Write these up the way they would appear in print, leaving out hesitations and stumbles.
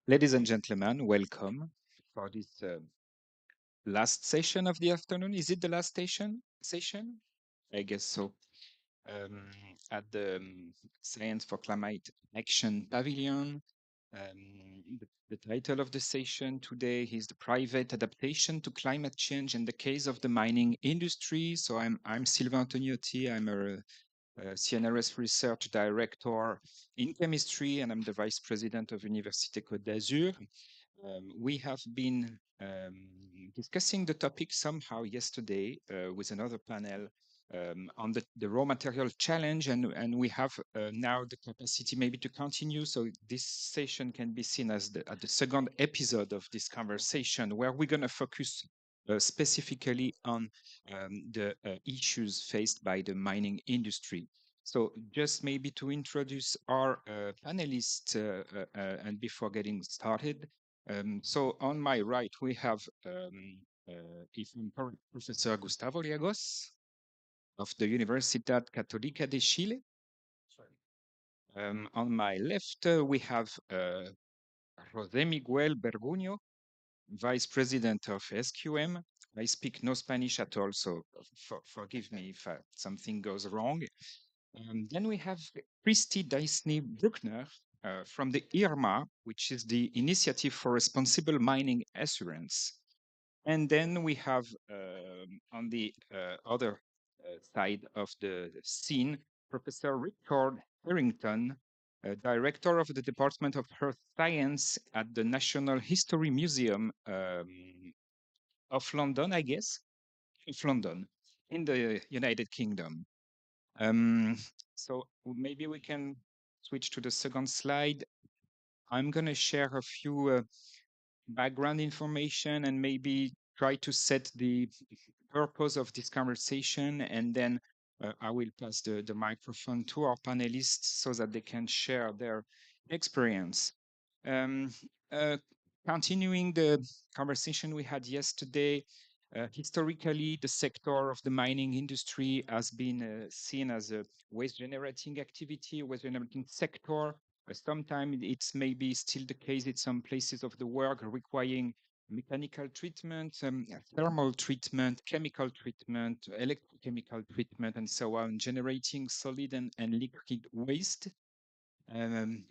Ladies and gentlemen, welcome for this last session of the afternoon. Is it the last session? I guess so. Um, at the Science for Climate Action Pavilion. The title of the session today is the Private Adaptation to Climate Change in the Case of the Mining Industry. So I'm Sylvain Antoniotti. I'm a CNRS Research Director in Chemistry, and I'm the Vice President of Université Côte d'Azur. We have been discussing the topic somehow yesterday with another panel on the raw material challenge, and we have now the capacity maybe to continue. So this session can be seen as the second episode of this conversation, where we're going to focus specifically on the issues faced by the mining industry. So just maybe to introduce our panelists and before getting started. So on my right, we have, if I'm correct, Professor Gustavo Liagos of the Universidad Católica de Chile. On my left, we have José Miguel Berguño, Vice President of SQM. I speak no Spanish at all, so forgive me if something goes wrong. Then we have Christy Deisny-Bruckner from the IRMA, which is the Initiative for Responsible Mining Assurance. And then we have on the other side of the scene, Professor Richard Harrington, Director of the Department of Earth Science at the National History Museum of London, I guess, of London, in the United Kingdom. So maybe we can switch to the second slide. I'm going to share a few background information and maybe try to set the purpose of this conversation, and then I will pass the microphone to our panelists so that they can share their experience. Um, uh, Continuing the conversation we had yesterday, historically, the sector of the mining industry has been seen as a waste generating activity, waste generating sector. Sometimes it's maybe still the case in some places of the world requiring mechanical treatment, thermal treatment, chemical treatment, electrochemical treatment, and so on, generating solid and liquid waste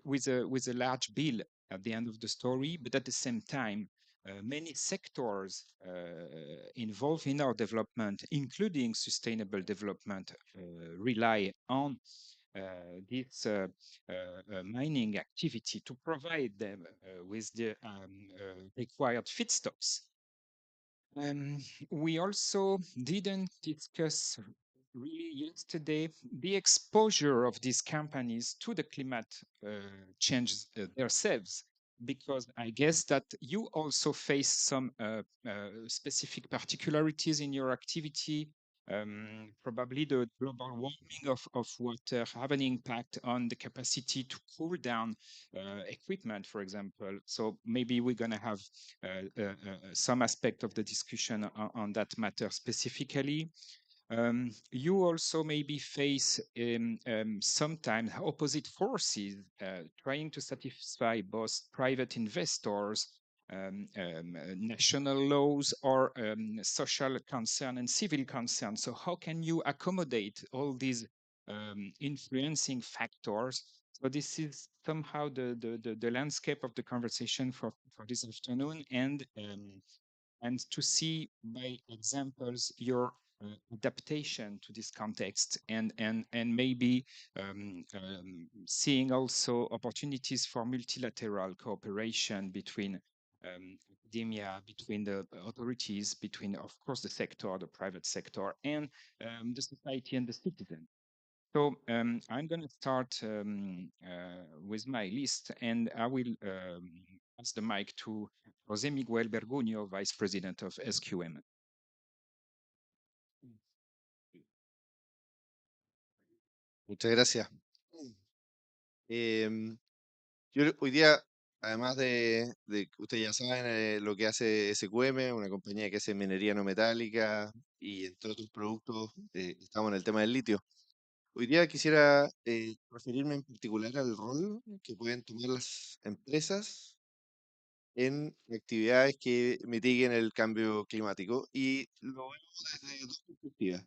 with a large bill at the end of the story. But at the same time, many sectors involved in our development, including sustainable development, rely on this mining activity to provide them with the required feedstocks. We also didn't discuss really yesterday the exposure of these companies to the climate change themselves, because I guess that you also face some specific particularities in your activity. Probably the global warming of water have an impact on the capacity to cool down equipment, for example. So maybe we're going to have some aspect of the discussion on that matter specifically. You also maybe face sometimes opposite forces trying to satisfy both private investors, national laws, or social concern and civil concern. So how can you accommodate all these influencing factors? So this is somehow the landscape of the conversation for this afternoon, and to see by examples your adaptation to this context, and maybe seeing also opportunities for multilateral cooperation between academia, between the authorities, between, of course, the sector, the private sector, and the society and the citizen. So I'm going to start with my list, and I will pass the mic to José Miguel Berguño, Vice President of SQM. Muchas gracias. Yo hoy día, además de que ustedes ya saben lo que hace SQM, una compañía que hace minería no metálica y entre otros productos, estamos en el tema del litio. Hoy día quisiera referirme en particular al rol que pueden tomar las empresas en actividades que mitiguen el cambio climático. Y lo vemos desde dos perspectivas.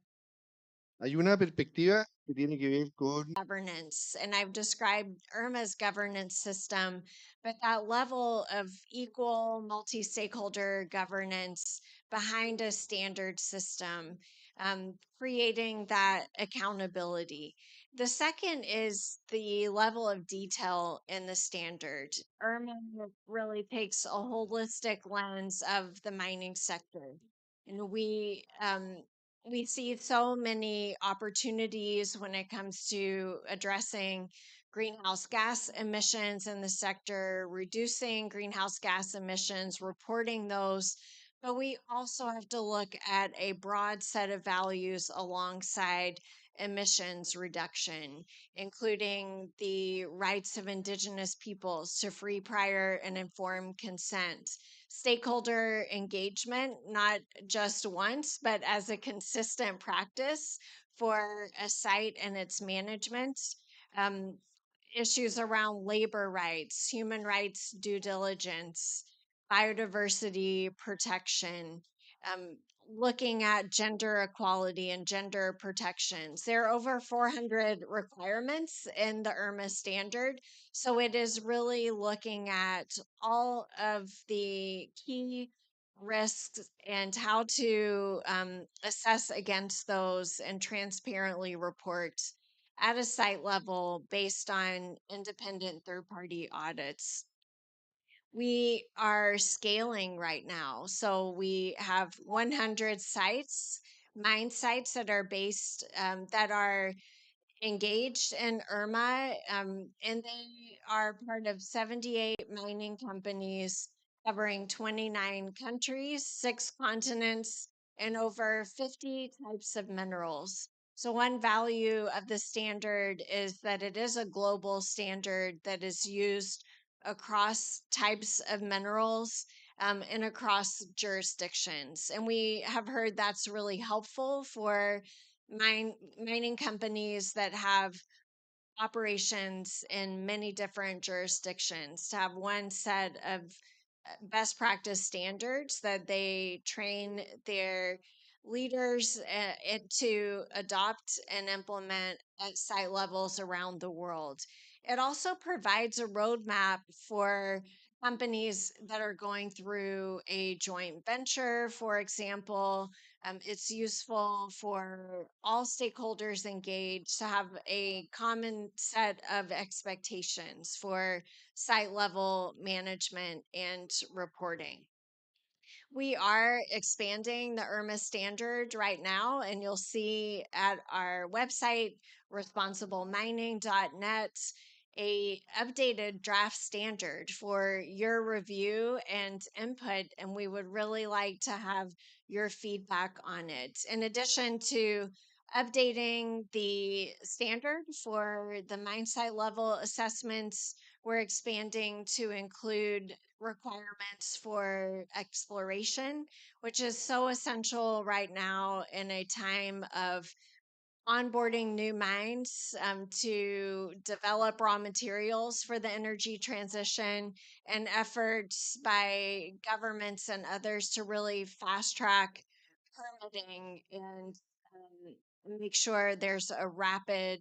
Hay una perspectiva que tiene que ver con governance. And I've described IRMA's governance system, but that level of equal multi stakeholder governance behind a standard system, creating that accountability. The second is the level of detail in the standard. IRMA really takes a holistic lens of the mining sector. And we see so many opportunities when it comes to addressing greenhouse gas emissions in the sector, reducing greenhouse gas emissions, reporting those. But we also have to look at a broad set of values alongside emissions reduction, including the rights of Indigenous peoples to free, prior, and informed consent, stakeholder engagement, not just once, but as a consistent practice for a site and its management. Um, Issues around labor rights, human rights due diligence, biodiversity protection, um, looking at gender equality and gender protections. There are over 400 requirements in the IRMA standard. So it is really looking at all of the key risks and how to assess against those and transparently report at a site level based on independent third party audits. We are scaling right now. So we have 100 sites, mine sites that are based, that are engaged in IRMA, and they are part of 78 mining companies covering 29 countries, 6 continents, and over 50 types of minerals. So, one value of the standard is that it is a global standard that is used across types of minerals, and across jurisdictions. And we have heard that's really helpful for mining companies that have operations in many different jurisdictions to have one set of best practice standards that they train their leaders to adopt and implement at site levels around the world. It also provides a roadmap for companies that are going through a joint venture, for example. It's useful for all stakeholders engaged to have a common set of expectations for site level management and reporting. We are expanding the IRMA standard right now, and you'll see at our website, responsiblemIning.net, a updated draft standard for your review and input, and we would really like to have your feedback on it. In addition to updating the standard for the mine site level assessments, we're expanding to include requirements for exploration, which is so essential right now in a time of onboarding new mines, to develop raw materials for the energy transition, and efforts by governments and others to really fast track permitting and make sure there's a rapid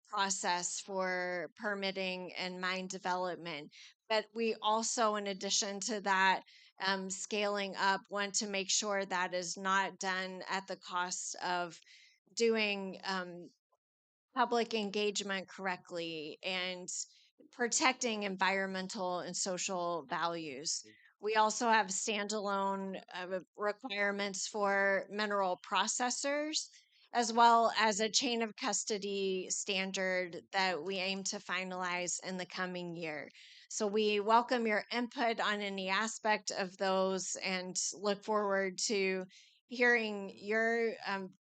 process for permitting and mine development. But we also, in addition to that, scaling up, want to make sure that is not done at the cost of doing public engagement correctly and protecting environmental and social values. We also have standalone requirements for mineral processors, as well as a chain of custody standard that we aim to finalize in the coming year. So we welcome your input on any aspect of those and look forward to hearing your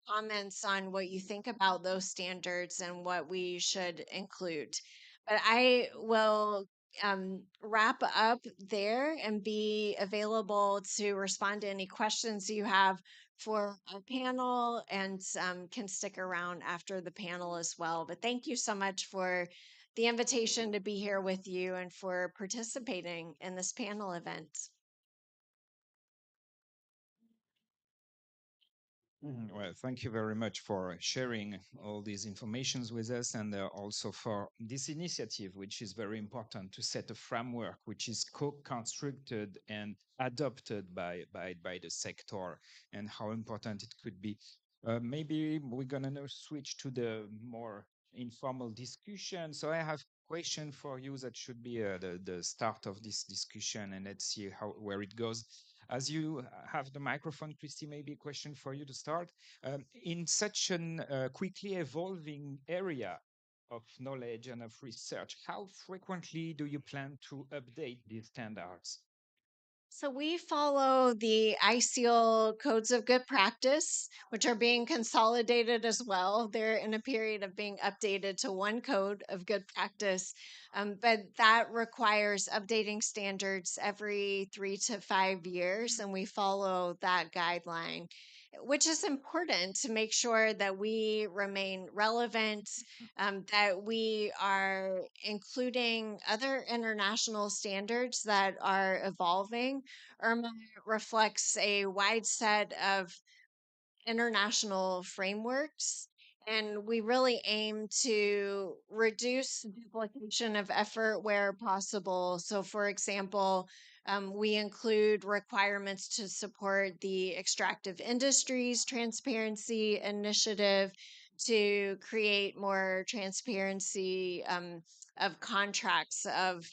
comments on what you think about those standards and what we should include. But I will wrap up there and be available to respond to any questions you have for our panel, and can stick around after the panel as well. But thank you so much for the invitation to be here with you and for participating in this panel event. Well, thank you very much for sharing all these informations with us, and also for this initiative, which is very important to set a framework which is co-constructed and adopted by the sector, and how important it could be. Maybe we're gonna now switch to the more informal discussion. So I have a question for you that should be the start of this discussion, and let's see where it goes. As you have the microphone, Christy, maybe a question for you to start. In such an quickly evolving area of knowledge and of research, how frequently do you plan to update these standards? So we follow the ICEAL codes of good practice, which are being consolidated as well. They're in a period of being updated to one code of good practice, but that requires updating standards every 3 to 5 years, and we follow that guideline, which is important to make sure that we remain relevant, that we are including other international standards that are evolving. IRMA reflects a wide set of international frameworks, and we really aim to reduce duplication of effort where possible. So, for example, we include requirements to support the extractive industries transparency initiative to create more transparency of contracts, of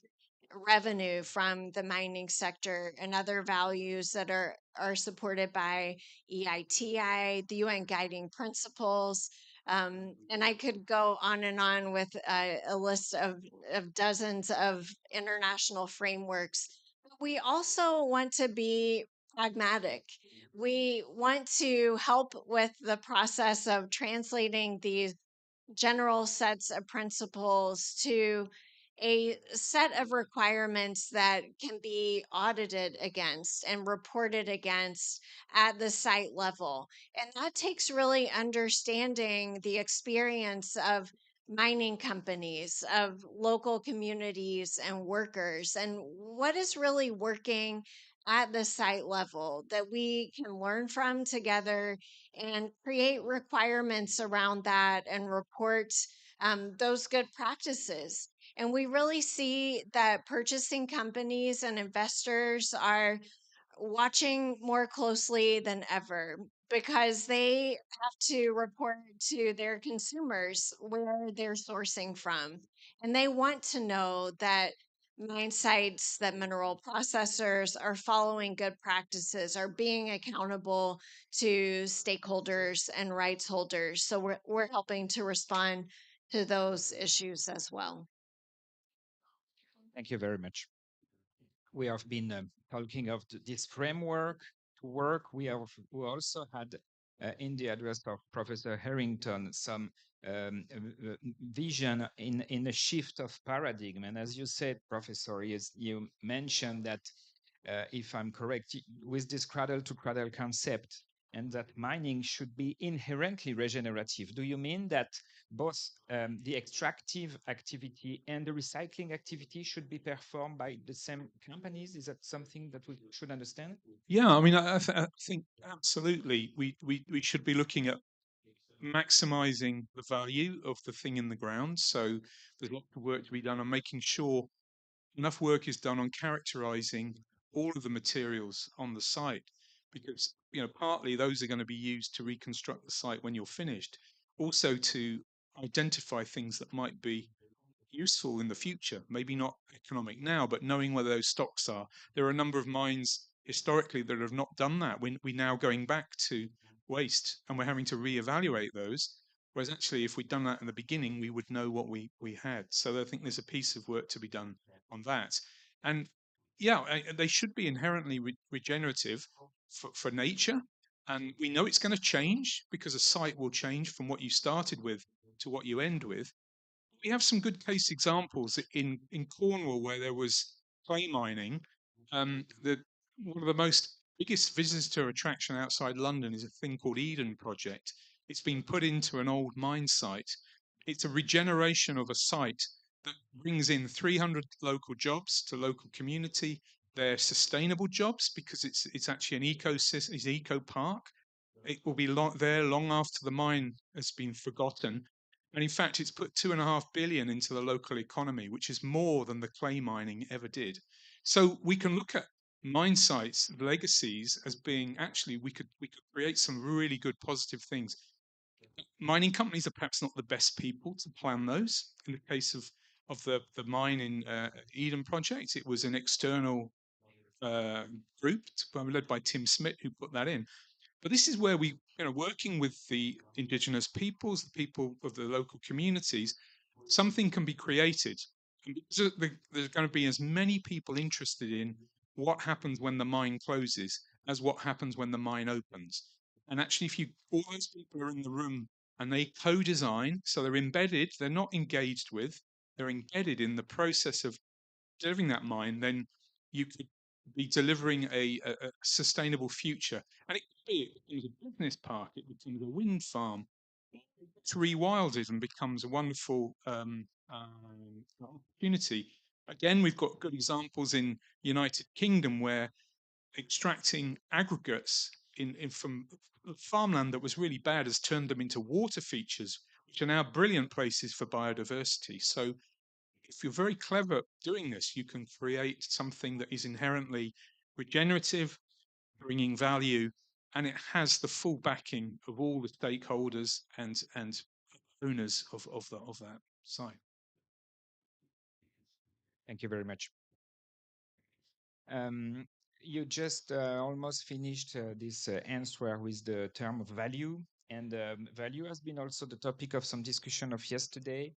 revenue from the mining sector, and other values that are supported by EITI, the UN guiding principles. And I could go on and on with a list of dozens of international frameworks. We also want to be pragmatic. We want to help with the process of translating these general sets of principles to a set of requirements that can be audited against and reported against at the site level. And that takes really understanding the experience of mining companies, of local communities and workers, and what is really working at the site level that we can learn from together and create requirements around that and report those good practices. And we really see that purchasing companies and investors are watching more closely than ever because they have to report to their consumers where they're sourcing from. And they want to know that mine sites, that mineral processors are following good practices, are being accountable to stakeholders and rights holders. So we're helping to respond to those issues as well. Thank you very much. We have been talking of this framework to work. We also had in the address of Professor Harrington some vision in a shift of paradigm. And as you said, Professor, you mentioned that, if I'm correct, with this cradle to cradle concept, and that mining should be inherently regenerative. Do you mean that both the extractive activity and the recycling activity should be performed by the same companies? Is that something that we should understand? Yeah, I mean, I think absolutely we should be looking at maximizing the value of the thing in the ground. So there's lots of work to be done on making sure enough work is done on characterizing all of the materials on the site, because partly those are going to be used to reconstruct the site when you're finished, also to identify things that might be useful in the future, maybe not economic now, but knowing where those stocks are. There are a number of mines historically that have not done that. We now going back to waste, and we're having to reevaluate those. Whereas actually, if we'd done that in the beginning, we would know what we had. So I think there's a piece of work to be done on that. And yeah, they should be inherently regenerative for nature. And we know it's going to change because a site will change from what you started with to what you end with. We have some good case examples in Cornwall where there was clay mining. The one of the most biggest visitor attraction outside London is a thing called Eden Project. It's been put into an old mine site. It's a regeneration of a site that brings in 300 local jobs to local community. They're sustainable jobs because it's actually an ecosystem, it's eco park. It will be there long after the mine has been forgotten. And in fact, it's put 2.5 billion into the local economy, which is more than the clay mining ever did. So we can look at mine sites, legacies, as being actually we could create some really good positive things. Mining companies are perhaps not the best people to plan those. In the case of the mine in Eden project, it was an external group led by Tim Smith who put that in. But this is where we, working with the indigenous peoples, the people of the local communities, something can be created. And because there's going to be as many people interested in what happens when the mine closes as what happens when the mine opens. And actually, if all those people are in the room and they co-design, so they're embedded, they're not engaged with, they're embedded in the process of delivering that mine, then you could be delivering a sustainable future. And it could be, it becomes a business park, it becomes a wind farm, it's rewilded and becomes a wonderful opportunity. Again, we've got good examples in United Kingdom where extracting aggregates from farmland that was really bad has turned them into water features, which are now brilliant places for biodiversity. So if you're very clever doing this, you can create something that is inherently regenerative, bringing value, and it has the full backing of all the stakeholders and owners of that site. Thank you very much. You just almost finished this answer with the term of value. And value has been also the topic of some discussion of yesterday.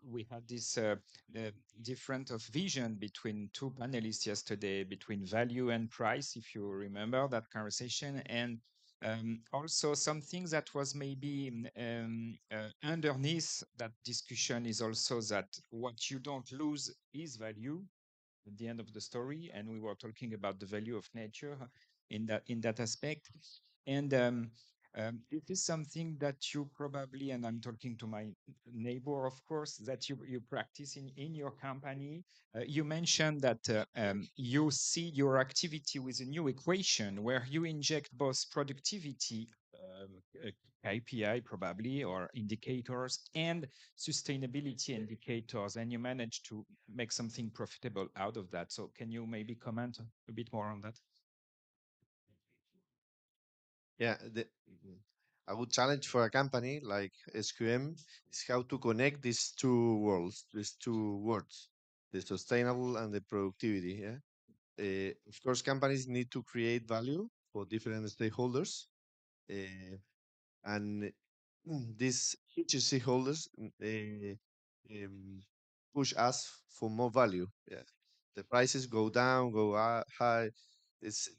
We had this different of vision between two panelists yesterday, between value and price, if you remember that conversation. And also something that was maybe underneath that discussion is also that what you don't lose is value at the end of the story, and we were talking about the value of nature in that aspect. And this is something that you probably, and I'm talking to my neighbor, of course, that you practice in your company. You mentioned that you see your activity with a new equation where you inject both productivity, KPI probably, or indicators, and sustainability indicators, and you manage to make something profitable out of that. So can you maybe comment a bit more on that? Yeah, a good challenge for a company like SQM is how to connect these two worlds, the sustainable and the productivity. Yeah, of course, companies need to create value for different stakeholders, and these each stakeholders push us for more value. Yeah, the prices go down, go high. This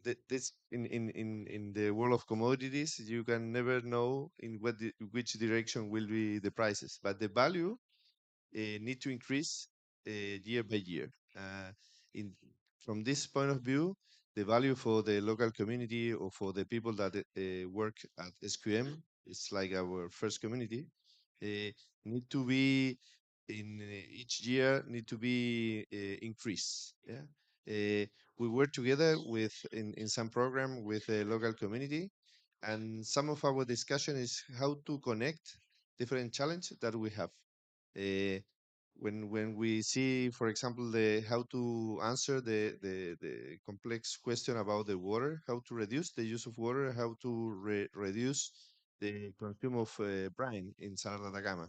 in the world of commodities, you can never know in which direction will be the prices, but the value need to increase year by year. In From this point of view, the value for the local community or for the people that work at SQM, it's like our first community, need to be in each year need to be increased. Yeah, we work together with in some program with the local community, and some of our discussion is how to connect different challenges that we have. Uh, when we see, for example, the how to answer the complex question about the water, how to reduce the use of water, how to reduce the consume of brine in Salar de Atacama.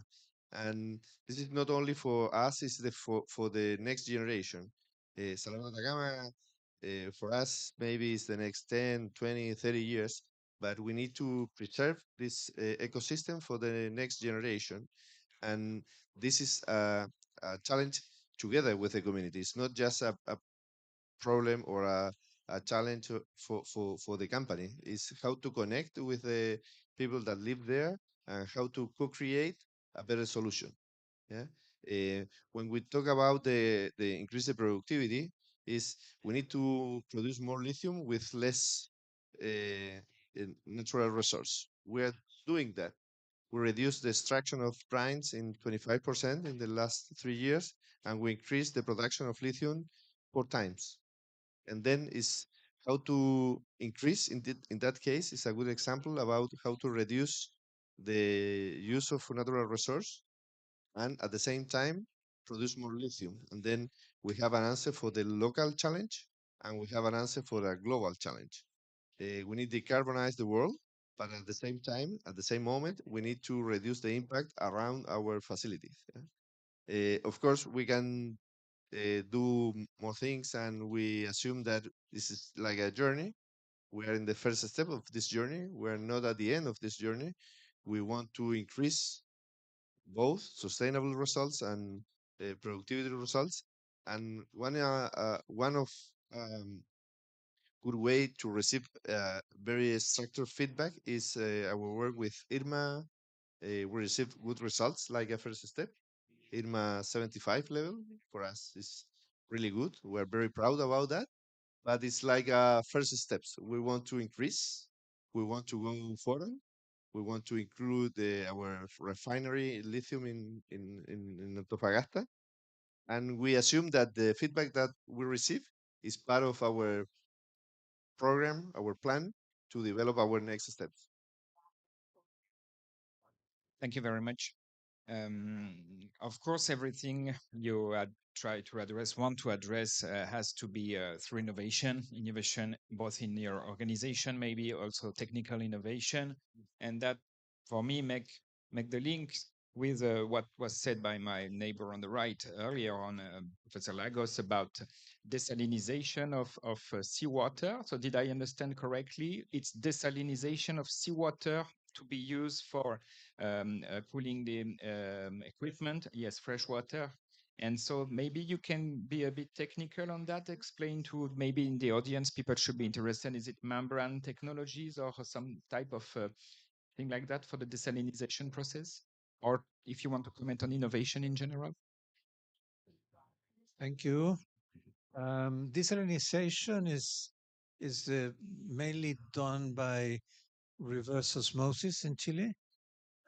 And this is not only for us, it's for the next generation. Salar de Atacama, for us, maybe it's the next 10, 20, 30 years, but we need to preserve this ecosystem for the next generation. And this is a challenge together with the community. It's not just a problem or a challenge for the company. It's how to connect with the people that live there and how to co-create a better solution. Yeah. When we talk about the increased productivity, is we need to produce more lithium with less natural resource. We are doing that, We reduced the extraction of brines in 25% in the last 3 years, and we increased the production of lithium 4 times. And then is how to increase in that case is a good example about how to reduce the use of natural resource and at the same time produce more lithium. And then we have an answer for the local challenge and we have an answer for the global challenge. We need to decarbonize the world, but at the same time, at the same moment, we need to reduce the impact around our facilities. Of course, we can do more things, and we assume that this is like a journey. We are in the first step of this journey. We are not at the end of this journey. We want to increase both sustainable results and productivity results. And one of good way to receive very structured feedback is our work with IRMA. We receive good results like a first step. IRMA 75 level for us is really good. We're very proud about that. But it's like first steps. We want to increase. We want to go further. We want to include our refinery lithium in Antofagasta. And we assume that the feedback that we receive is part of our program, our plan to develop our next steps. Thank you very much. Of course, everything you try to address, want to address, has to be through innovation, both in your organization, maybe also technical innovation, and that, for me, make the link with what was said by my neighbor on the right earlier on, Professor Lagos, about desalinization of seawater. So, did I understand correctly? It's desalinization of seawater to be used for cooling the equipment. Yes, fresh water. And so maybe you can be a bit technical on that, explain to maybe in the audience, people should be interested. Is it membrane technologies or some type of thing like that for the desalinization process? Or if you want to comment on innovation in general? Thank you. Desalinization is mainly done by reverse osmosis in Chile.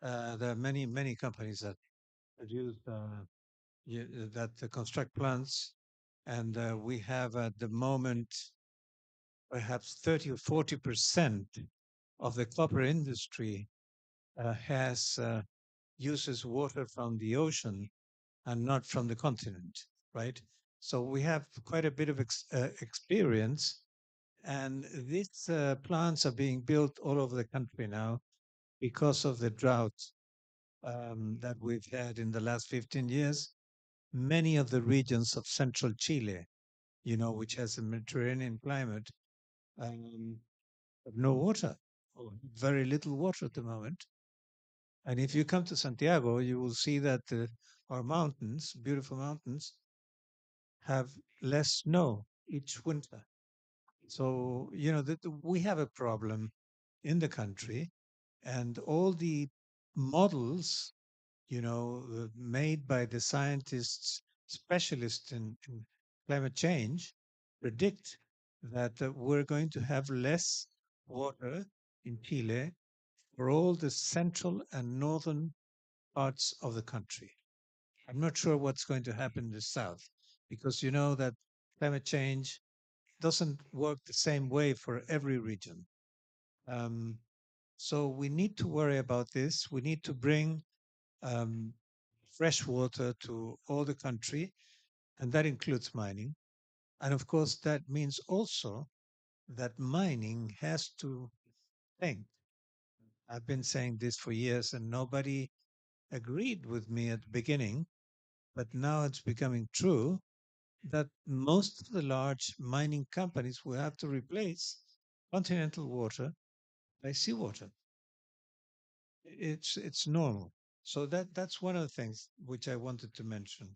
There are many companies that produce that construct plants, and we have at the moment perhaps 30 or 40% of the copper industry has uses water from the ocean and not from the continent, right? So we have quite a bit of experience, and these plants are being built all over the country now because of the drought that we've had in the last 15 years. Many of the regions of central Chile, which has a Mediterranean climate, have no water, or very little water at the moment. And if you come to Santiago, you will see that our mountains, beautiful mountains, have less snow each winter. So, we have a problem in the country, and all the models, made by the scientists, specialists in climate change, predict that we're going to have less water in Chile for all the central and northern parts of the country. I'm not sure what's going to happen in the south, because you know that climate change doesn't work the same way for every region. So we need to worry about this. We need to bring um, fresh water to all the country, and that includes mining. And of course, that means also that mining has to think. I've been saying this for years, and nobody agreed with me at the beginning, but now it's becoming true that most of the large mining companies will have to replace continental water by seawater. It's normal. So that's one of the things which I wanted to mention.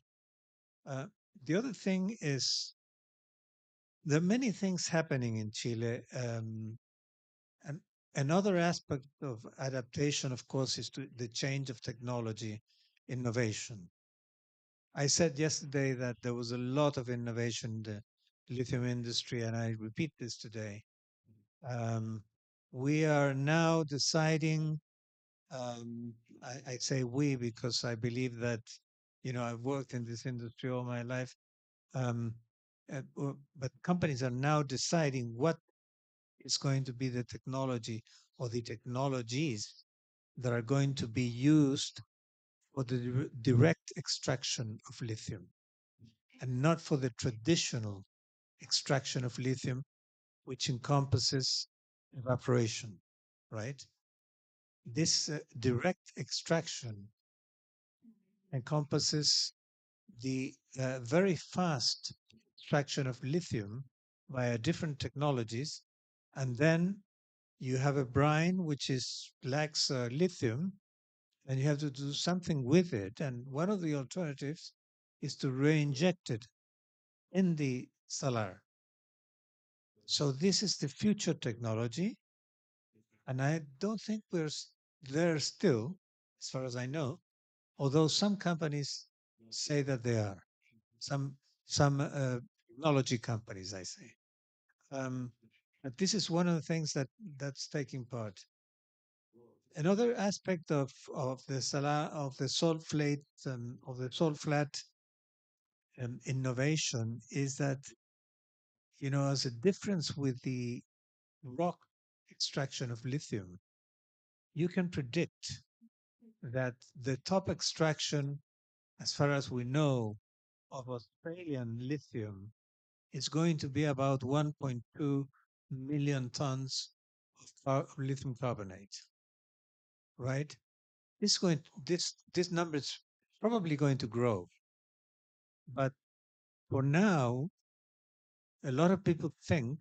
Uh, the other thing is there are many things happening in Chile. And another aspect of adaptation, of course, is the change of technology, innovation. I said yesterday that there was a lot of innovation in the lithium industry, and I repeat this today. We are now deciding I say we because I believe that, I've worked in this industry all my life. Um, but companies are now deciding what is going to be the technology or the technologies that are going to be used for the direct extraction of lithium and not for the traditional extraction of lithium, which encompasses evaporation, right? This direct extraction encompasses the very fast extraction of lithium via different technologies. And then you have a brine which lacks lithium, and you have to do something with it. And one of the alternatives is to re-inject it in the salar. So this is the future technology, and I don't think we're there still, as far as I know. Although some companies say that they are, some technology companies, I say. But this is one of the things that's taking part. Another aspect of the salt flat innovation is that, as a difference with the rock extraction of lithium, you can predict that the top extraction, as far as we know, of Australian lithium is going to be about 1.2 million tons of lithium carbonate, right? This number is probably going to grow, but for now, a lot of people think,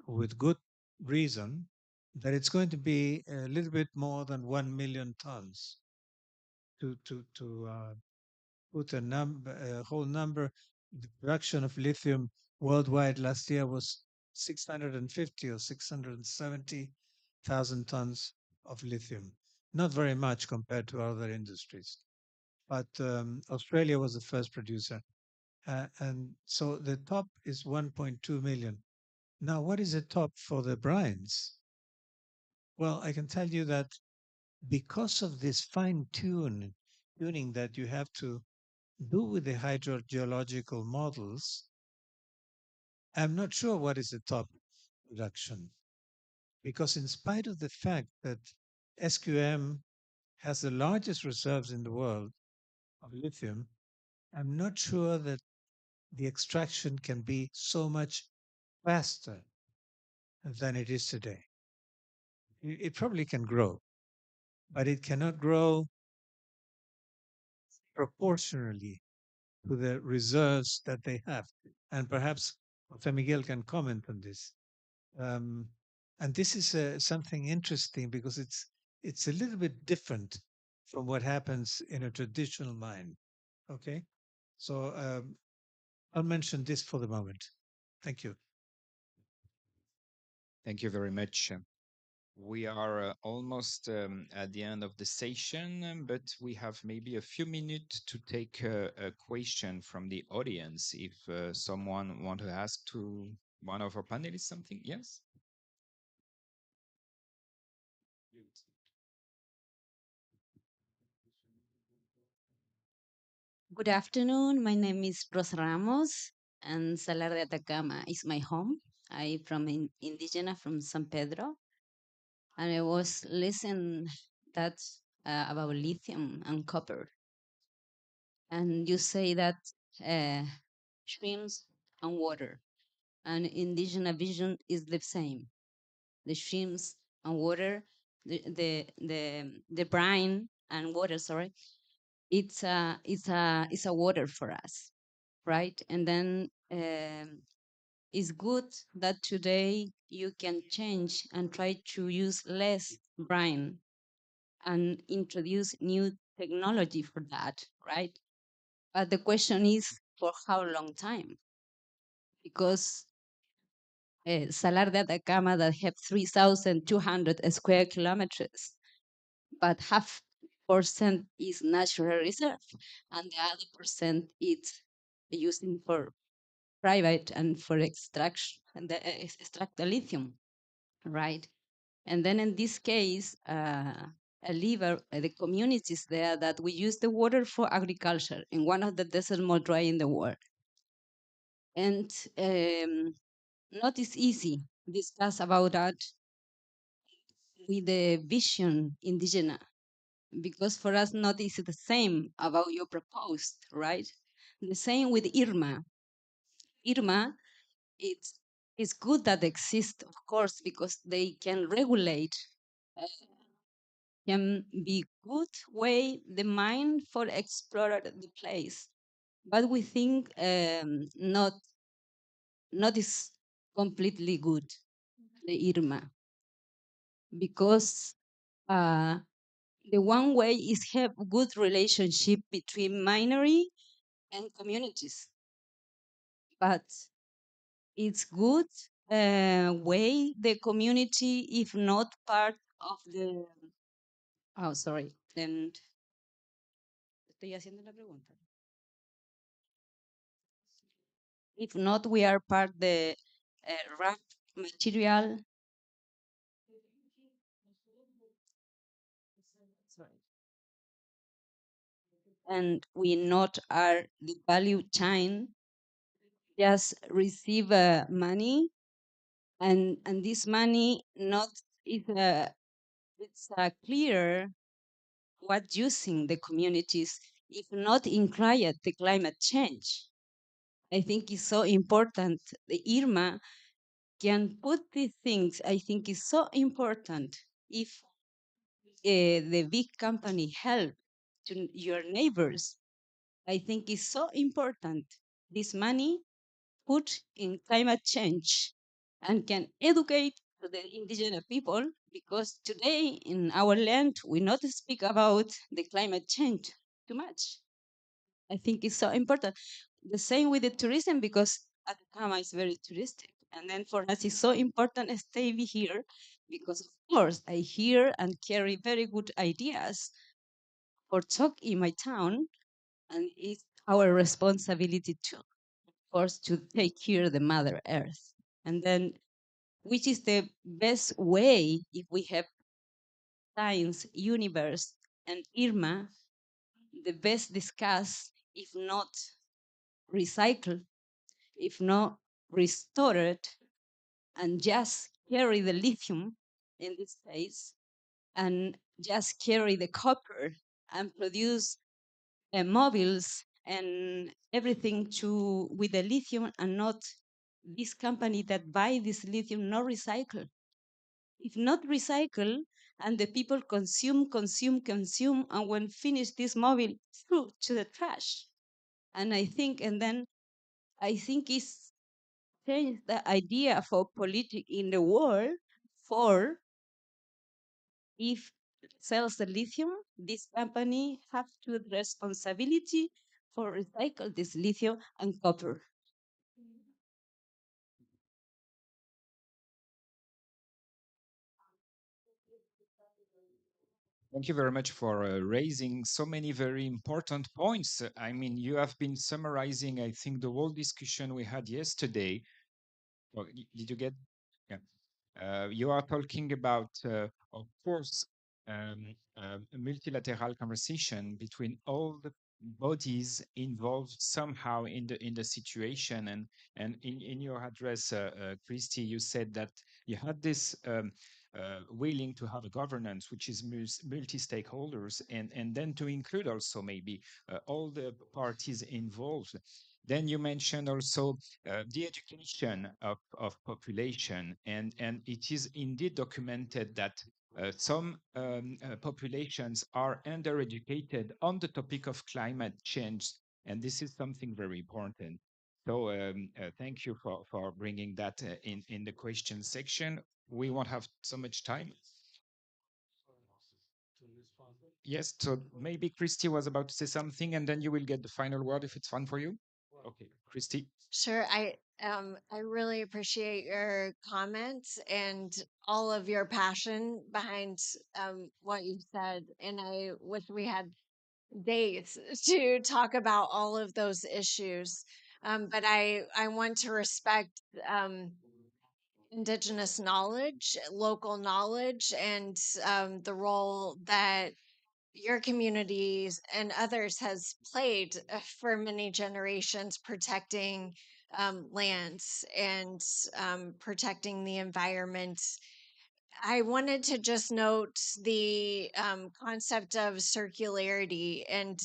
with good reason, that it's going to be a little bit more than 1 million tons. To put a whole number, the production of lithium worldwide last year was 650 or 670,000 tons of lithium. Not very much compared to other industries, but Australia was the first producer. And so the top is 1.2 million. Now, what is the top for the brines? Well, I can tell you that because of this tuning that you have to do with the hydrogeological models, I'm not sure what is the top production. Because in spite of the fact that SQM has the largest reserves in the world of lithium, I'm not sure that the extraction can be so much faster than it is today. It probably can grow, but it cannot grow proportionally to the reserves that they have. And perhaps Jose Miguel can comment on this. Um, and this is something interesting because it's a little bit different from what happens in a traditional mine. Okay, so I'll mention this for the moment. Thank you. Thank you very much. We are almost at the end of the session, but we have maybe a few minutes to take a question from the audience. If someone want to ask to one of our panelists something, yes? Good afternoon. My name is Rosa Ramos, and Salar de Atacama is my home. I'm from Indigena from San Pedro, and I was listening that about lithium and copper. And you say that streams and water, and Indigena vision is the same. The streams and water, the brine and water. Sorry, it's a water for us, right? And then it's good that today you can change and try to use less brine and introduce new technology for that, right? But the question is, for how long time? Because Salar de Atacama that have 3,200 square kilometers, but half percent is natural reserve, and the other percent is using for private and for extraction and extract the lithium, right? And then in this case, live the communities there that we use the water for agriculture in one of the deserts more dry in the world. And not is easy discuss about that with the vision indigenous, because for us not is the same about your proposed, right? The same with Irma. Irma, it's good that exist, of course, because they can regulate, uh, can be good way the mind for explore the place. But we think not is completely good, the Irma, because uh, the one way is have good relationship between minority and communities, but it's good way the community if not part of the, oh sorry, then estoy haciendo la pregunta. If not we are part the raw material, sorry, and we not are the value chain, just receive money, and this money not is it's clear what using the communities if not include the climate change. I think it's so important. The Irma can put these things. I think is so important. If the big company help to your neighbors, I think it's so important. This money put in climate change and can educate the indigenous people, because today in our land we not speak about the climate change too much. I think it's so important. The same with the tourism, because Atacama is very touristic. And then for us it's so important to stay here, because of course I hear and carry very good ideas for talk in my town, and it's our responsibility to, of course, to take care of the Mother Earth. And then, which is the best way if we have science, universe, and Irma, the best discuss, if not recycle, if not restore it, and just carry the lithium in this case, and just carry the copper and produce mobiles and everything to with the lithium, and not this company that buy this lithium not recycle. If not recycle, and the people consume, and when finish this mobile, through to the trash. And I think, and then I think it's changed the idea for politics in the world. For if sells the lithium, this company have to the responsibility for recycle this lithium and copper. Thank you very much for raising so many very important points. I mean, you have been summarizing, I think, the whole discussion we had yesterday. Well, did you get? Yeah. You are talking about, of course, a multilateral conversation between all the bodies involved somehow in the situation. And in your address, Christy, you said that you had this willing to have a governance which is multi-stakeholders, and then to include also maybe all the parties involved. Then you mentioned also the education of population, and it is indeed documented that some populations are undereducated on the topic of climate change, and this is something very important. So thank you for bringing that in the question section. We won't have so much time. Yes, so maybe Christy was about to say something, and then you will get the final word if it's fun for you. Okay, Christy. Sure. I really appreciate your comments and all of your passion behind what you've said. And I wish we had days to talk about all of those issues. But I want to respect indigenous knowledge, local knowledge, and the role that your communities and others has played for many generations protecting lands and protecting the environment. I wanted to just note the concept of circularity and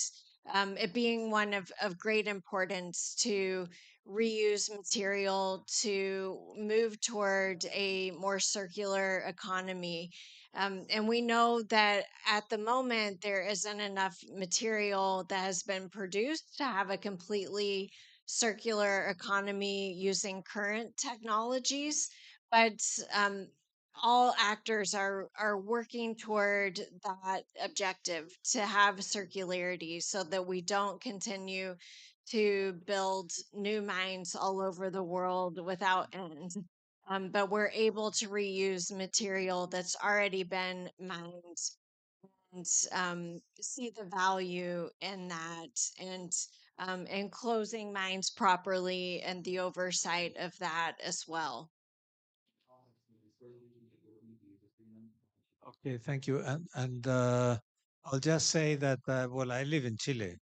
it being one of great importance to reuse material to move toward a more circular economy. And we know that at the moment, there isn't enough material that has been produced to have a completely circular economy using current technologies. But um, all actors are working toward that objective to have circularity so that we don't continue to build new mines all over the world without end. But we're able to reuse material that's already been mined and see the value in that and closing mines properly and the oversight of that as well. Okay, thank you. And I'll just say that, well, I live in Chile,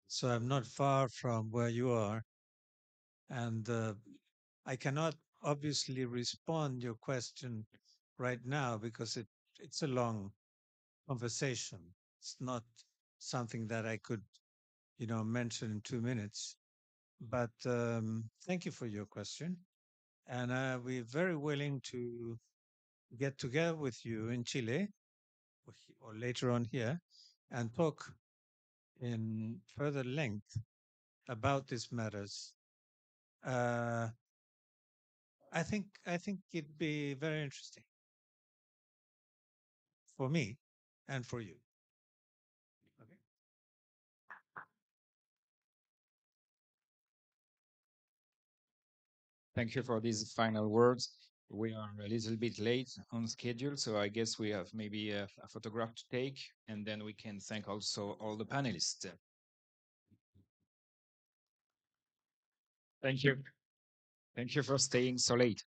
so I'm not far from where you are. And I cannot obviously respond your question right now because it's a long conversation. It's not something that I could, mention in 2 minutes. But thank you for your question. And we're very willing to get together with you in Chile or later on here and talk in further length about these matters. Uh, I think it'd be very interesting for me and for you. Okay. Thank you for these final words. We are a little bit late on schedule, so I guess we have maybe a photograph to take, and then we can thank also all the panelists. Thank you. Thank you for staying so late.